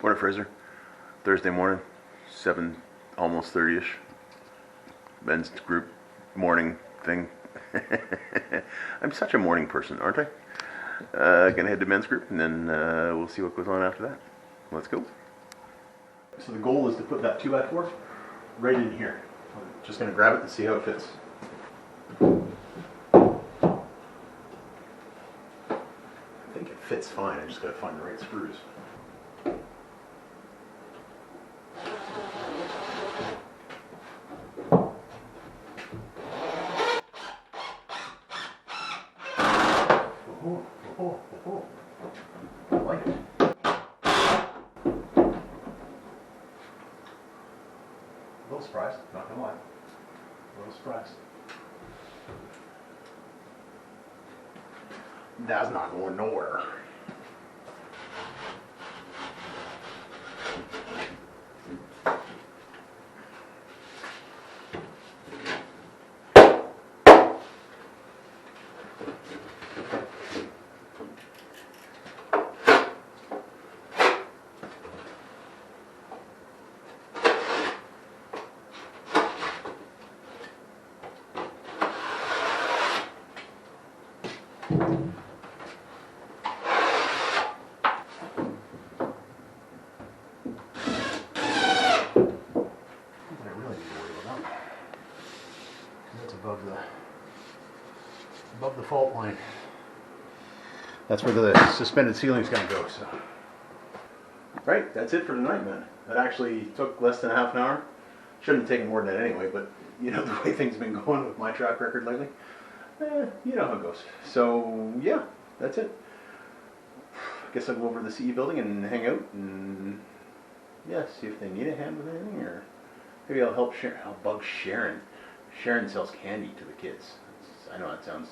Morning, Fraser. Thursday morning, 7, almost 30-ish. Men's group morning thing. I'm such a morning person, aren't I? Gonna head to men's group, and then we'll see what goes on after that. Let's go. So the goal is to put that 2x4 right in here. I'm just gonna grab it and see how it fits. I think it fits fine. I just gotta find the right screws. I like it. A little surprised, not gonna lie. A little surprised. That's not going nowhere. Above the fault line. That's where the suspended ceiling's gonna go. So, right, that's it for tonight, man. That actually took less than a half an hour. Shouldn't have taken more than that anyway, but you know the way things have been going with my track record lately. You know how it goes. So yeah, that's it. Guess I'll go over to the CE building and hang out and yeah, see if they need a hand with anything, or maybe I'll help Sharon. I'll bug Sharon. Sharon sells candy to the kids. I know that sounds.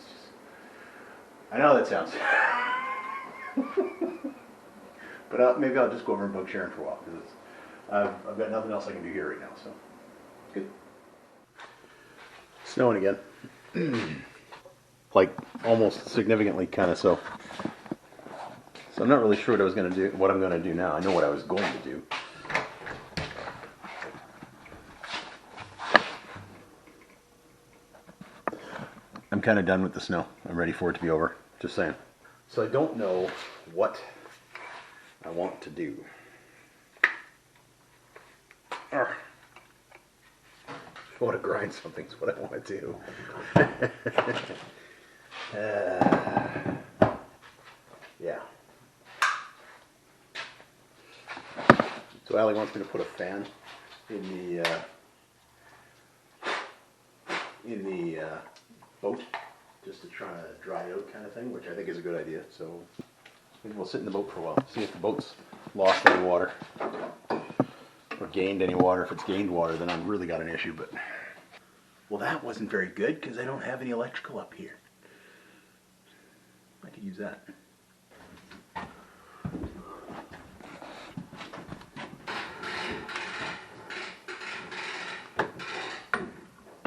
I know that sounds. But maybe I'll just go over and bug Sharon for a while because I've got nothing else I can do here right now. So good. Snowing again. Like almost significantly, kind of so. So I'm not really sure what I was going to do. What I'm going to do now. I know what I was going to do. I'm kind of done with the snow. I'm ready for it to be over. Just saying. So I don't know what I want to do. I want to grind something is what I want to do. Yeah. So Allie wants me to put a fan in the boat, just to try to dry out kind of thing, which I think is a good idea. So maybe we'll sit in the boat for a while, see if the boat's lost any water or gained any water. If it's gained water, then I've really got an issue. But well, that wasn't very good because I don't have any electrical up here. I could use that.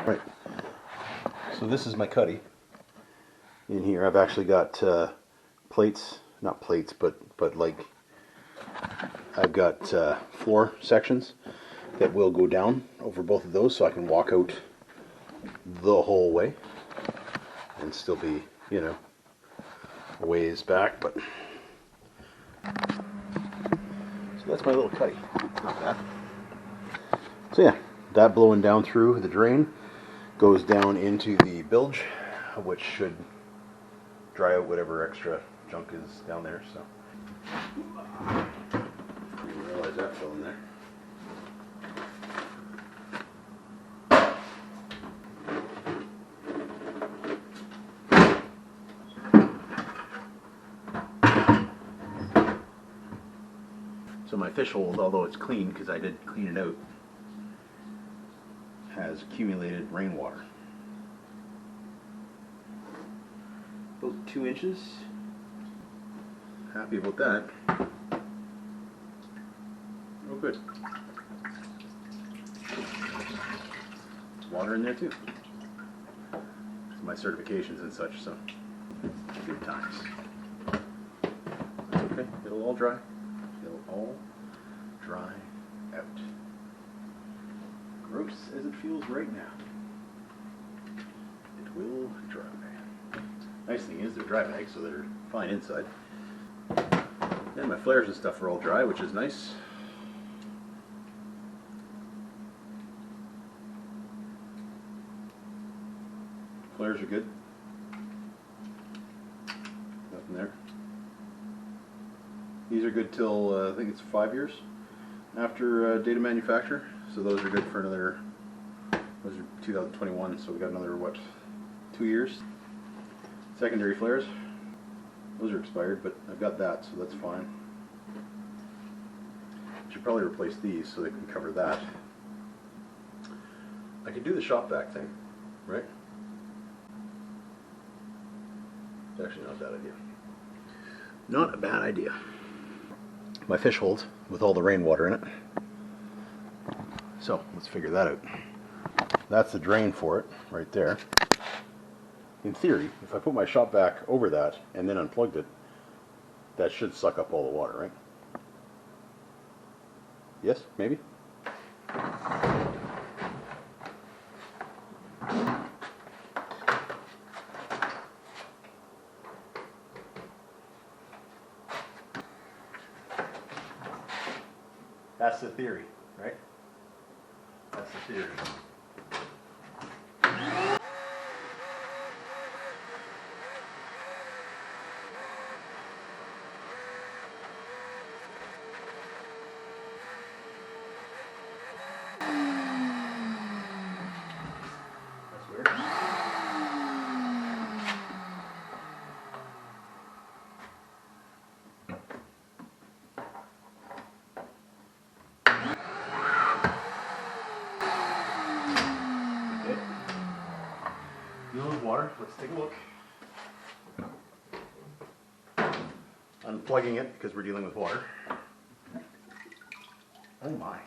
Right. So this is my cuddy. In here I've actually got plates, not plates, but like I've got floor sections that will go down over both of those, so I can walk out the whole way and still be, you know, a ways back. But so that's my little cuddy. Not bad. So yeah, that blowing down through the drain goes down into the bilge, which should dry out whatever extra junk is down there. So didn't realize that fell in there. So my fish hold, although it's clean because I did clean it out, has accumulated rainwater. About 2 inches. Happy about that. Oh good. Water in there too. My certifications and such, so good times. That's okay, it'll all dry. It'll all dry out. Gross as it feels right now. It will dry. Nice thing is they're dry bags, so they're fine inside. And my flares and stuff are all dry, which is nice. Flares are good. Nothing there. These are good till I think it's 5 years after date of manufacture. So those are good for another. Those are 2021, so we got another what, 2 years. Secondary flares. Those are expired, but I've got that, so that's fine. Should probably replace these so they can cover that. I could do the shop vac thing, right? It's actually not a bad idea. Not a bad idea. My fish hold with all the rainwater in it. So let's figure that out. That's the drain for it right there. In theory, if I put my shop vac over that and then unplugged it, that should suck up all the water, right? Yes, maybe? That's the theory, right? That's the theory. That's weird. Okay. Dealing with water. Let's take a look. Unplugging it because we're dealing with water. Oh my.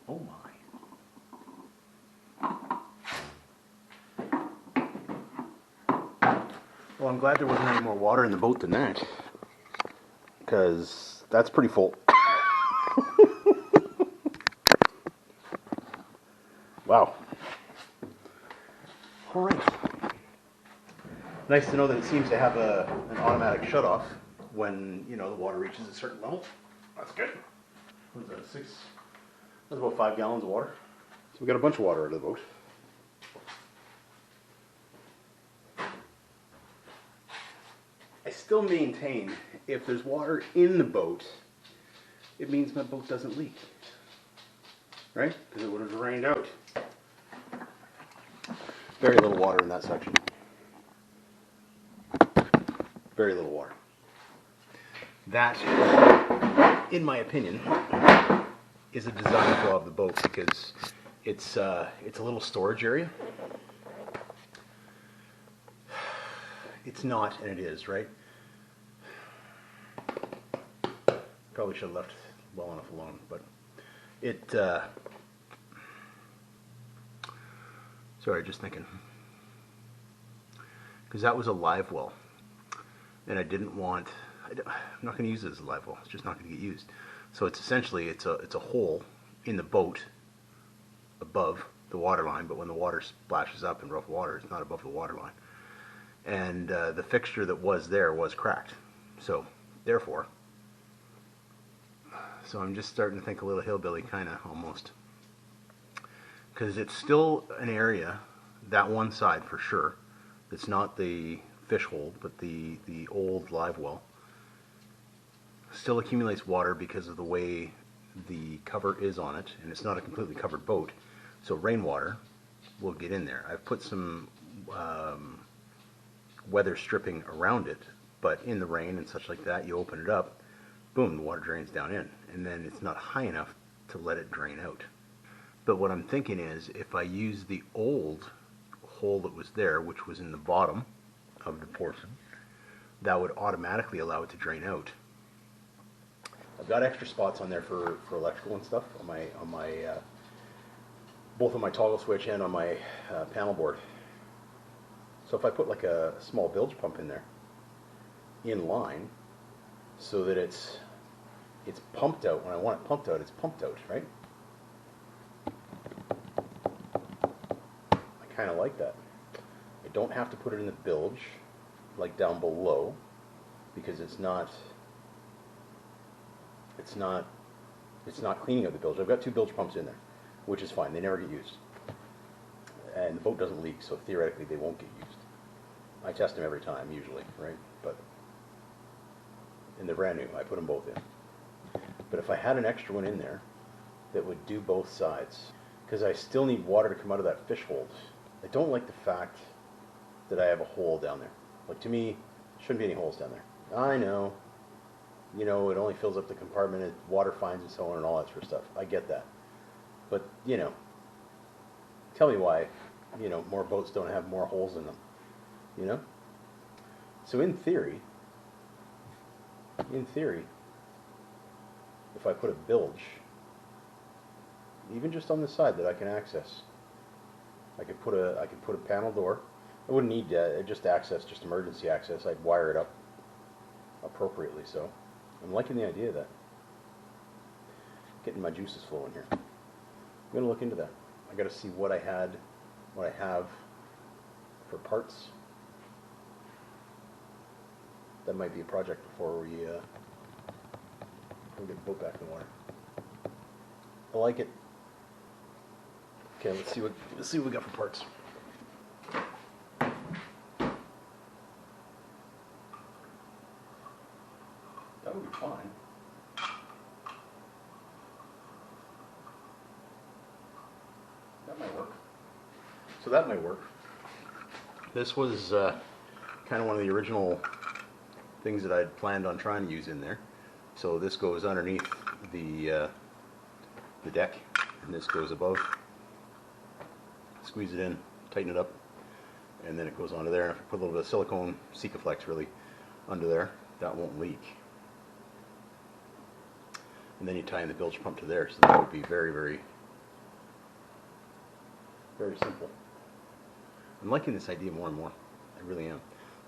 Oh my. Well, I'm glad there wasn't any more water in the boat than that, because that's pretty full. Wow. All right. Nice to know that it seems to have an automatic shutoff when, you know, the water reaches a certain level. That's good. What is that, 6? That's about 5 gallons of water. So we got a bunch of water out of the boat. I still maintain if there's water in the boat, it means my boat doesn't leak. Right? Because it would have drained out. Very little water in that section. Very little water. That, in my opinion, is a design flaw of the boat because it's a little storage area. It's not, and it is, right? Probably should have left well enough alone, but it. Sorry, just thinking, because that was a live well, and I didn't want. I'm not going to use it as a live well. It's just not going to get used. So it's essentially it's a hole in the boat above the water line, but when the water splashes up in rough water, it's not above the water line. And the fixture that was there was cracked. So therefore, I'm just starting to think a little hillbilly kind of almost, because it's still an area, that one side for sure, that's not the fish hold, but the old live well, still accumulates water because of the way the cover is on it, and it's not a completely covered boat, so rainwater will get in there. I've put some weather stripping around it, but in the rain and such like that, you open it up, boom, the water drains down in, and then it's not high enough to let it drain out. But what I'm thinking is, if I use the old hole that was there, which was in the bottom of the portion, that would automatically allow it to drain out. I've got extra spots on there for electrical and stuff on my both on my toggle switch and on my panel board. So if I put like a small bilge pump in there, in line, so that it's pumped out. When I want it pumped out, it's pumped out, right? I kind of like that. I don't have to put it in the bilge, like down below, because it's not cleaning up the bilge. I've got 2 bilge pumps in there, which is fine. They never get used. And the boat doesn't leak, so theoretically they won't get used. I test them every time, usually, right? And they're brand new. I put them both in. But if I had an extra one in there that would do both sides, because I still need water to come out of that fish hold. I don't like the fact that I have a hole down there. Like, to me, shouldn't be any holes down there. I know, it only fills up the compartment, water finds and so on and all that sort of stuff. I get that. But, tell me why, more boats don't have more holes in them, So in theory, if I put a bilge, even just on the side that I can access, I could put a panel door. I wouldn't need just access, just emergency access. I'd wire it up appropriately. So I'm liking the idea of that. Getting my juices flowing here. I'm gonna look into that. I got to see what I have for parts. That might be a project before we get the boat back in the water. I like it. Okay, let's see what we got for parts. That would be fine. That might work. So that might work. This was kind of one of the original things that I'd planned on trying to use in there. So this goes underneath the deck, and this goes above. Squeeze it in, tighten it up, and then it goes onto there. And if I put a little bit of silicone, Sikaflex really, under there, that won't leak. And then you tie in the bilge pump to there, so that would be very, very, very simple. I'm liking this idea more and more. I really am.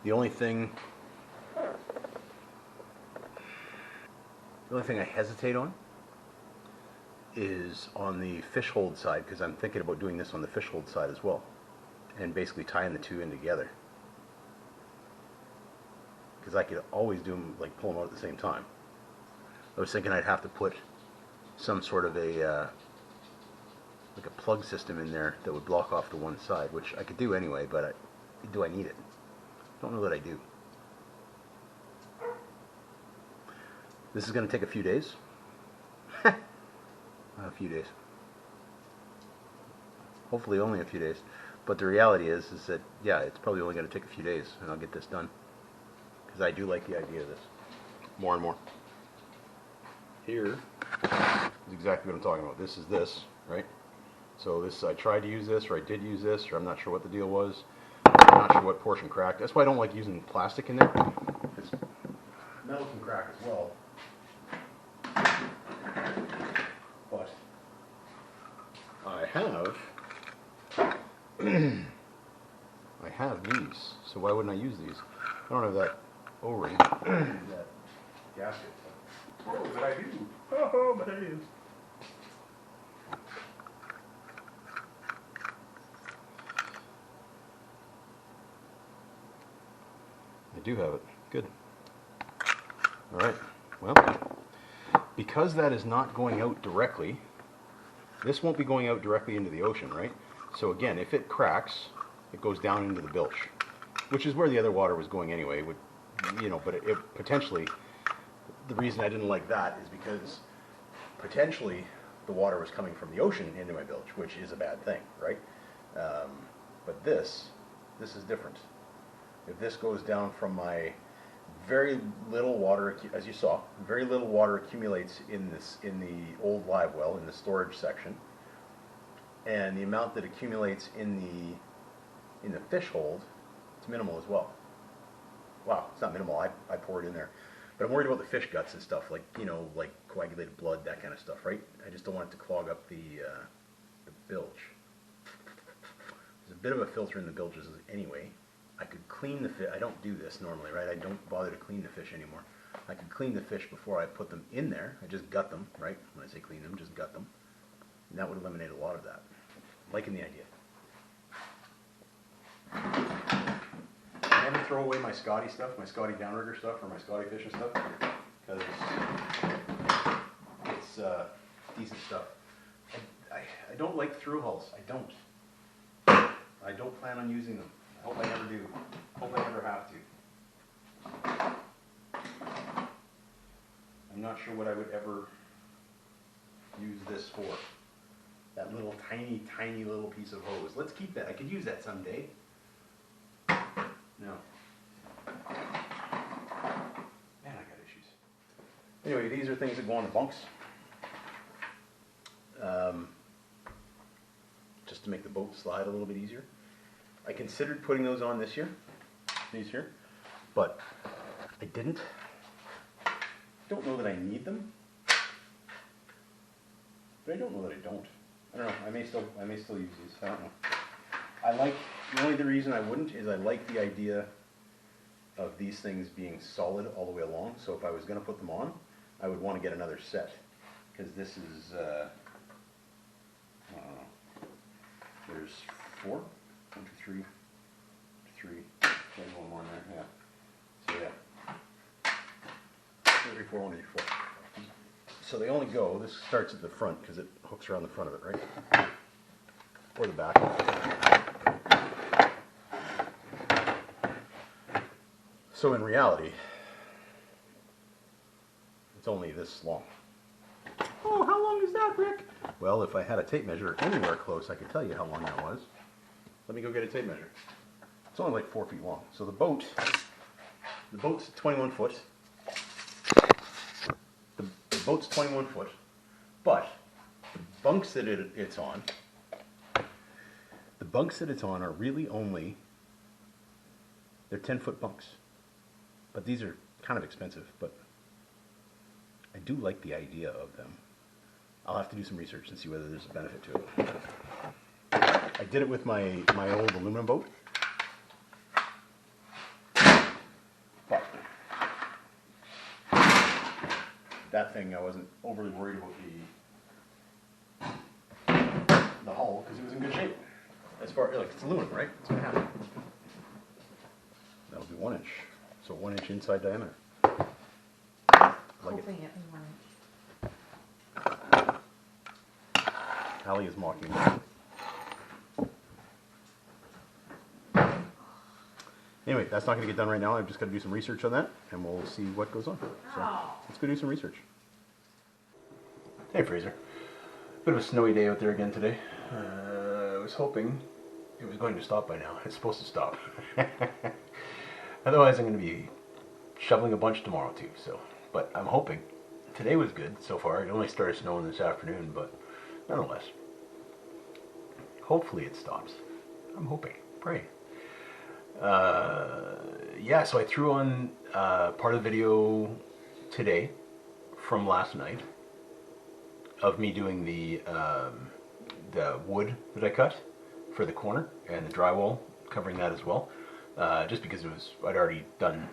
The only thing I hesitate on is on the fish hold side, because I'm thinking about doing this on the fish hold side as well, and basically tying the 2 in together. Because I could always do them, like pull them out at the same time. I was thinking I'd have to put some sort of a like a plug system in there that would block off the one side, which I could do anyway, but do I need it? I don't know that I do. This is going to take a few days. A few days. Hopefully only a few days. But the reality is that, yeah, it's probably only going to take a few days, and I'll get this done. Because I do like the idea of this. More and more. Here is exactly what I'm talking about. This is this, right? So this, I tried to use this, or I did use this, or I'm not sure what the deal was. I'm not sure what portion cracked. That's why I don't like using plastic in there. Because metal can crack as well. But I have these, so why wouldn't I use these? I don't have that O-ring, that gasket. Oh, but I do. Oh, but I do. I do have it. Good. All right. Well, because that is not going out directly, this won't be going out directly into the ocean, right? So again, if it cracks, it goes down into the bilge, which is where the other water was going anyway. But it potentially, the reason I didn't like that is because potentially the water was coming from the ocean into my bilge, which is a bad thing, right? But this is different. If this goes down from my very little water, as you saw, very little water accumulates in the old live well, in the storage section, and the amount that accumulates in the fish hold, it's minimal as well. Wow, it's not minimal. I pour it in there, but I'm worried about the fish guts and stuff, like like coagulated blood, that kind of stuff, right? I just don't want it to clog up the bilge. There's a bit of a filter in the bilges anyway, I could clean the fish. I don't do this normally, right? I don't bother to clean the fish anymore. I could clean the fish before I put them in there. I just gut them, right? When I say clean them, just gut them. And that would eliminate a lot of that. Liking the idea. I never throw away my Scotty stuff, my Scotty downrigger stuff, or my Scotty fishing stuff, because it's decent stuff. I don't like through hulls. I don't. I don't plan on using them. I hope I never do. I hope I never have to. I'm not sure what I would ever use this for. That little tiny, tiny little piece of hose. Let's keep that. I could use that someday. No. Man, I got issues. Anyway, these are things that go on the bunks. Just to make the boat slide a little bit easier. I considered putting those on this year, these here, but I didn't. Don't know that I need them, but I don't know that I don't. I don't know. I may still use these. I don't know. The reason I wouldn't is I like the idea of these things being solid all the way along. So if I was going to put them on, I would want to get another set, because this is there's 4, 1, 2, 3, there's one more in there. Yeah. So yeah, 3, 4, 1, 2, 4. So they only go. This starts at the front because it hooks around the front of it, right? Or the back. So in reality, it's only this long. Oh, how long is that, Rick? Well, if I had a tape measure anywhere close, I could tell you how long that was. Let me go get a tape measure. It's only like 4 feet long. So the boat's 21 foot. The boat's 21 foot, but the bunks that it's on are really only, they're 10-foot bunks. But these are kind of expensive, but I do like the idea of them. I'll have to do some research and see whether there's a benefit to it. I did it with my old aluminum boat. But that thing, I wasn't overly worried about the hull because it was in good shape. As far, like, it's aluminum, right? It's gonna happen. That'll be 1 inch. So 1 inch inside diameter. Like Hoping it was 1 inch. Allie is mocking me. Anyway, that's not going to get done right now. I've just got to do some research on that, and we'll see what goes on. So let's go do some research. Hey, Fraser. Bit of a snowy day out there again today. I was hoping it was going to stop by now. It's supposed to stop. Otherwise, I'm going to be shoveling a bunch tomorrow too. So, but I'm hoping. Today was good so far. It only started snowing this afternoon, but nonetheless, hopefully it stops. I'm hoping, praying. Yeah, so I threw on part of the video today from last night of me doing the wood that I cut for the corner and the drywall, covering that as well. Just because I'd already done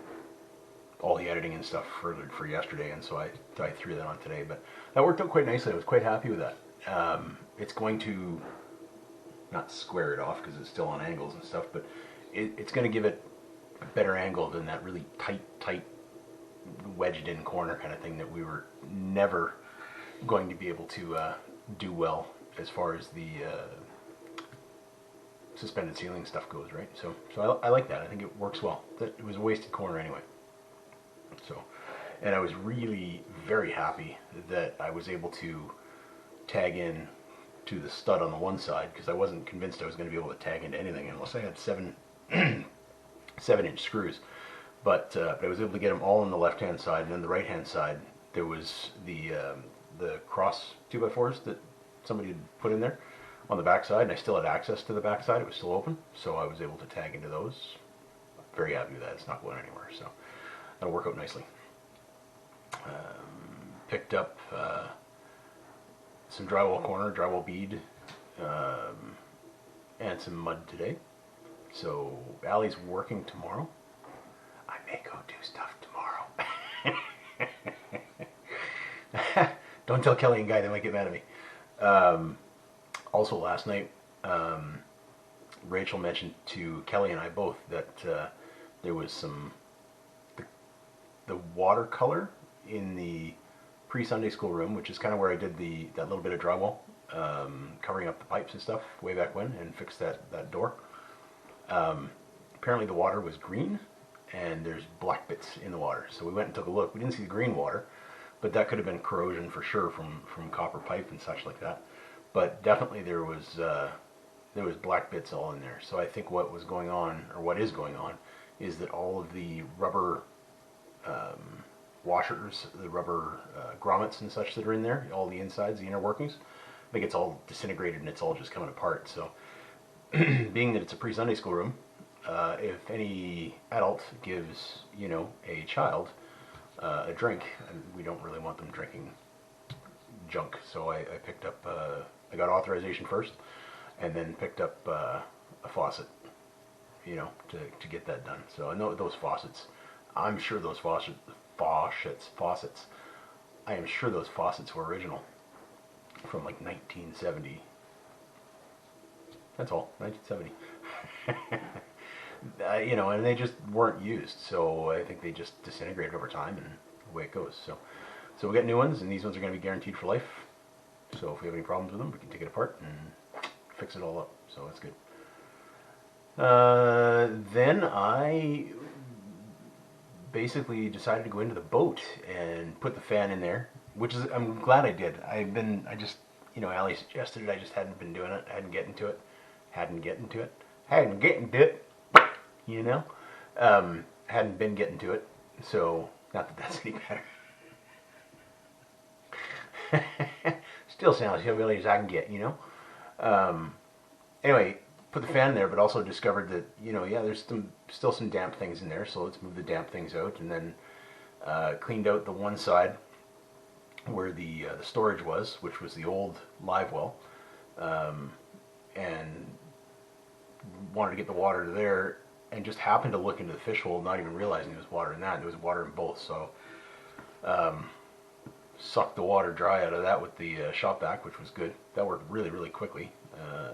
all the editing and stuff for yesterday, and so I threw that on today. But that worked out quite nicely. I was quite happy with that. It's going to not square it off because it's still on angles and stuff, but it's going to give it a better angle than that really tight wedged in corner kind of thing that we were never going to be able to do well as far as the suspended ceiling stuff goes, right? So I like that. I think it works well. It was a wasted corner anyway. So, and I was really very happy that I was able to tag in to the stud on the one side, because I wasn't convinced I was going to be able to tag into anything unless I had 7-inch screws. But I was able to get them all on the left-hand side, and then the right-hand side there was the cross 2x4s that somebody had put in there on the back side, and I still had access to the back side. It was still open, so I was able to tag into those. Very happy with that. It's not going anywhere, so that'll work out nicely. Picked up some drywall corner, drywall bead, and some mud today. So Allie's working tomorrow. I may go do stuff tomorrow. Don't tell Kelly and Guy, they might get mad at me. Also last night, Rachel mentioned to Kelly and I both that there was the watercolor in the pre-Sunday school room, which is kind of where I did that little bit of drywall, covering up the pipes and stuff way back when, and fixed that door. Apparently the water was green, and there's black bits in the water. So we went and took a look. We didn't see the green water, but that could have been corrosion for sure from copper pipe and such like that. But definitely there was black bits all in there. So I think what was going on, or what is going on, is that all of the rubber washers, the rubber grommets and such that are in there, all the insides, the inner workings, I think it's all disintegrated and it's all just coming apart. So being that it's a pre-Sunday school room, if any adult gives, a child a drink, and we don't really want them drinking junk, so I picked up, I got authorization first, and then picked up a faucet, to get that done. So I know those faucets, I'm sure those faucets, I am sure those faucets were original from like 1970. That's all, 1970. And they just weren't used, so I think they just disintegrated over time, and away it goes. So we'll get new ones, and these ones are going to be guaranteed for life. So if we have any problems with them, we can take it apart and fix it all up. So that's good. Then I basically decided to go into the boat and put the fan in there, which is, I'm glad I did. Allie suggested it, I just hadn't been doing it, hadn't getting to it. Hadn't been getting to it, so not that that's any better. Still sounds hillbilly as I can get, Anyway, put the fan in there, but also discovered that, there's still some damp things in there, so let's move the damp things out, and then cleaned out the one side where the storage was, which was the old live well, and wanted to get the water to there, and just happened to look into the fish hole, not even realizing there was water in that. There was water in both, so sucked the water dry out of that with the shop vac, which was good. That worked really, really quickly,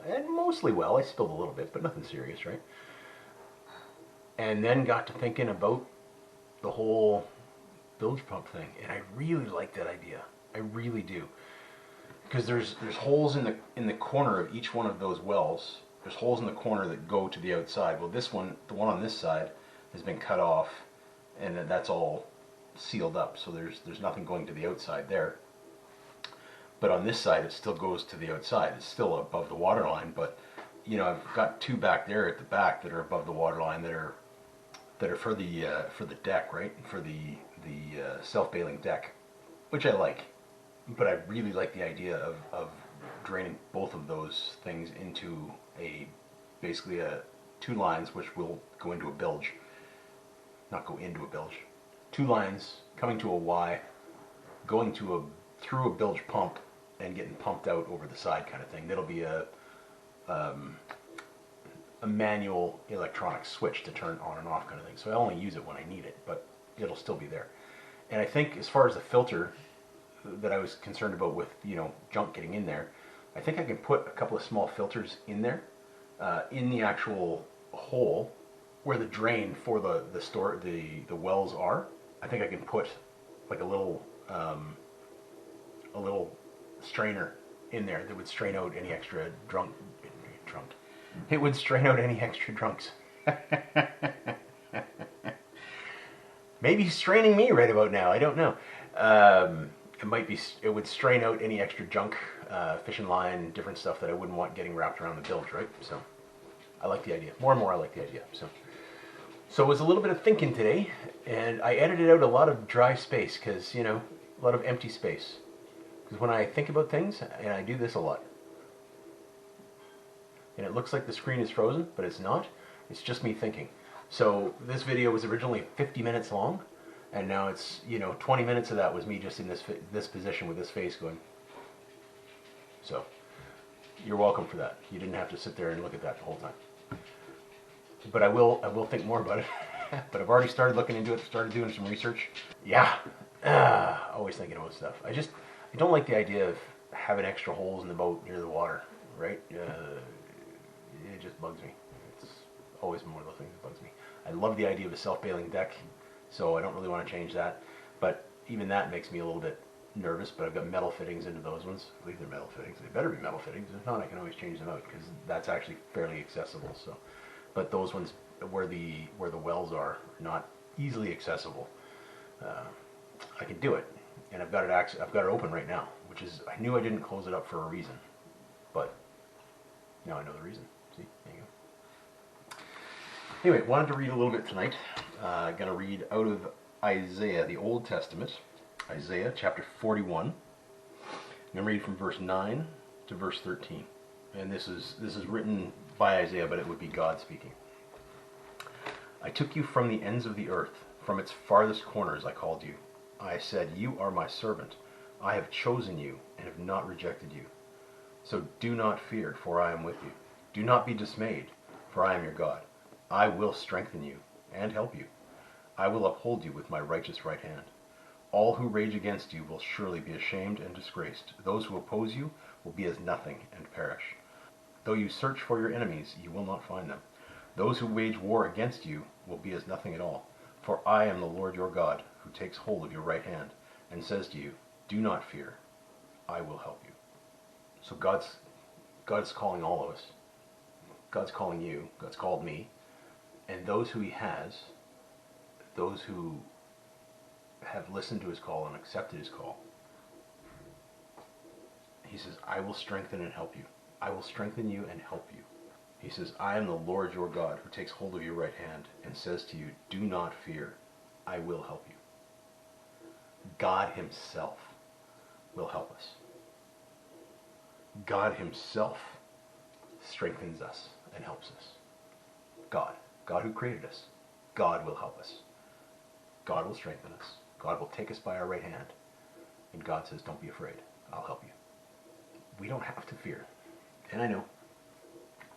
and mostly well. I spilled a little bit, but nothing serious, right? And then got to thinking about the whole bilge pump thing, and I really like that idea. I really do, because there's holes in the corner of each one of those wells. There's holes in the corner that go to the outside. Well, this one, the one on this side, has been cut off, and that's all sealed up, so there's nothing going to the outside there. But on this side, it still goes to the outside. It's still above the water line, but I've got two back there at the back that are above the water line that are for the deck, right? For the self-bailing deck, which I like. But I really like the idea of draining both of those things into basically two lines, which will go into a bilge. Not go into a bilge. Two lines coming to a Y, going through a bilge pump and getting pumped out over the side, kind of thing. That'll be a manual electronic switch to turn on and off, kind of thing. So I only use it when I need it, but it'll still be there. And I think as far as the filter that I was concerned about with junk getting in there, I think I can put a couple of small filters in there, in the actual hole where the drain for the wells are. I think I can put like a little strainer in there that would strain out any extra drunk. It would strain out any extra drunks. Maybe he's straining me right about now. I don't know. It would strain out any extra junk, fishing line, different stuff that I wouldn't want getting wrapped around the bilge, right? So I like the idea. More and more I like the idea. So it was a little bit of thinking today, and I edited out a lot of dry space, because, a lot of empty space. Because when I think about things, and I do this a lot, and it looks like the screen is frozen, but it's not. It's just me thinking. So this video was originally 50 minutes long, and now it's, 20 minutes of that was me just in this position with this face going. So you're welcome for that. You didn't have to sit there and look at that the whole time. but I will think more about it. But I've already started looking into it, started doing some research. Yeah, always thinking about stuff. I don't like the idea of having extra holes in the boat near the water, right? It just bugs me. It's always one of those things that bugs me. I love the idea of a self-bailing deck, so I don't really want to change that. But even that makes me a little bit nervous, but I've got metal fittings into those ones. I believe they're metal fittings. They better be metal fittings. If not, I can always change them out because that's actually fairly accessible. So, but those ones where the wells are not easily accessible, I can do it, and I've got it I've got it open right now, which is I knew I didn't close it up for a reason, but now I know the reason. See, there you go. Anyway, wanted to read a little bit tonight. Going to read out of Isaiah, the Old Testament, Isaiah chapter 41. I'm going to read from verse 9 to verse 13. And this is written by Isaiah, but it would be God speaking. I took you from the ends of the earth, from its farthest corners I called you. I said, you are my servant. I have chosen you and have not rejected you. So do not fear, for I am with you. Do not be dismayed, for I am your God. I will strengthen you and help you. I will uphold you with my righteous right hand. All who rage against you will surely be ashamed and disgraced. Those who oppose you will be as nothing and perish. Though you search for your enemies, you will not find them. Those who wage war against you will be as nothing at all. For I am the Lord your God, who takes hold of your right hand and says to you, do not fear, I will help you. So God's calling all of us. God's calling you. God's called me. And those who he has, those who have listened to his call and accepted his call, he says, I will strengthen and help you. I will strengthen you and help you. He says, I am the Lord your God, who takes hold of your right hand and says to you, do not fear, I will help you. God himself will help us. God himself strengthens us and helps us. God who created us, God will help us. God will strengthen us. God will take us by our right hand. And God says, don't be afraid, I'll help you. We don't have to fear. And I know,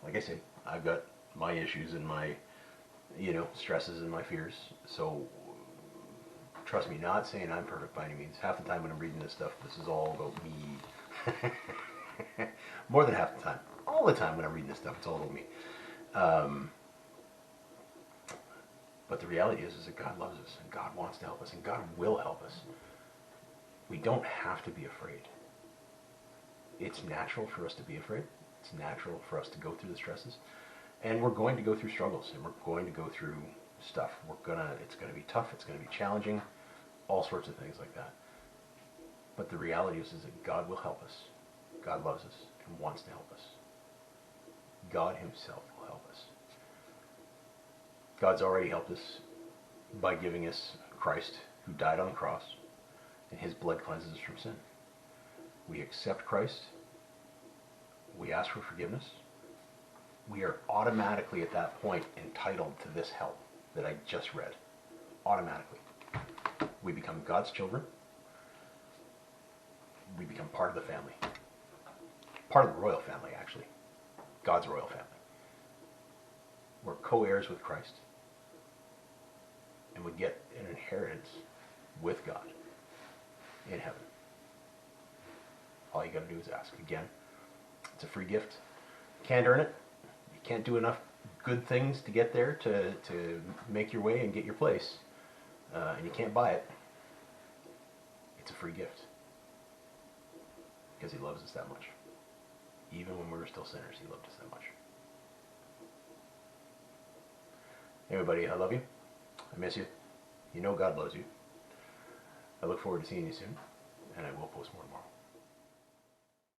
like I say, I've got my issues and my, stresses and my fears. So trust me, not saying I'm perfect by any means. Half the time when I'm reading this stuff, this is all about me. More than half the time. All the time when I'm reading this stuff, it's all about me. But the reality is that God loves us, and God wants to help us, and God will help us. We don't have to be afraid. It's natural for us to be afraid. It's natural for us to go through the stresses. And we're going to go through struggles, and we're going to go through stuff. It's gonna be tough, it's gonna be challenging, all sorts of things like that. But the reality is that God will help us. God loves us and wants to help us. God himself will help us. God's already helped us by giving us Christ, who died on the cross, and his blood cleanses us from sin. We accept Christ. We ask for forgiveness. We are automatically at that point entitled to this help that I just read. Automatically. We become God's children. We become part of the family. Part of the royal family, actually. God's royal family. We're co-heirs with Christ. And we get an inheritance with God in heaven. All you got to do is ask. Again, it's a free gift. You can't earn it. You can't do enough good things to get there to make your way and get your place. And you can't buy it. It's a free gift. Because he loves us that much. Even when we were still sinners, he loved us that much. Everybody, I love you. I miss you. You know God loves you. I look forward to seeing you soon. And I will post more tomorrow.